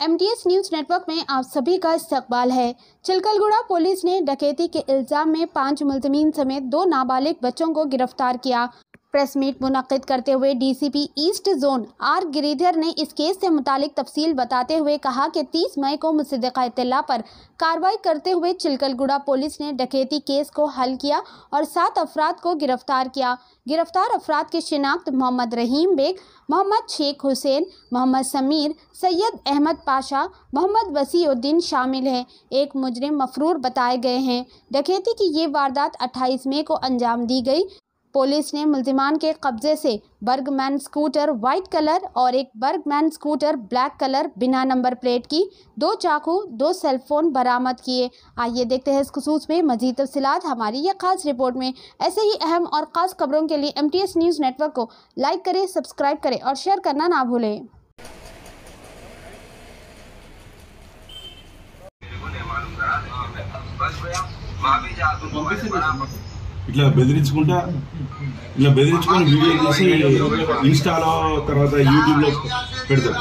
MTS news network में आप सभी का इस्तकबाल है। चिलकलगुड़ा पुलिस ने डकैती के इल्जाम में 5 मुल्ज़िमीन समेत 2 नाबालिग बच्चों को गिरफ्तार किया। प्रेस मीट मुनक्किद करते हुए DCP east zone R Giridhar ने इस केस से मुतालिक तफसील बताते हुए कहा कि 30 मई को मुसद्दक़ा इत्तला पर कार्रवाई करते हुए चिलकलगुड़ा पुलिस ने डकैती केस को हल किया और 7 अफराद को गिरफ्तार किया। गिरफ्तार अफराद की शिनाख्त मोहम्मद रहीम बेग, मोहम्मद शेख हुसैन, मोहम्मद समीर, सैयद अहमद पाशा, मोहम्मद वसीउद्दीन शामिल हैं। एक मुजरिम मफरूर बताए गए हैं। डकैती की ये वारदात 28 मई को अंजाम दी गई। पुलिस ने मुल्जिमान के कब्जे से बर्गमैन स्कूटर वाइट कलर और एक बर्गमैन स्कूटर ब्लैक कलर बिना नंबर प्लेट की, 2 चाकू, 2 सेलफोन बरामद किए। आइए देखते हैं इस खुसूस में मज़ीद तफसीलात हमारी यह खास रिपोर्ट में। ऐसे ही अहम और ख़ास खबरों के लिए MTS न्यूज़ नेटवर्क को लाइक करें, सब्सक्राइब करें और शेयर करना ना भूलें। ఇట్లా బెదిరించుకొని వీడియో తీసి ఇన్స్టాలో తర్వాత యూట్యూబ్ లో పెడతాం।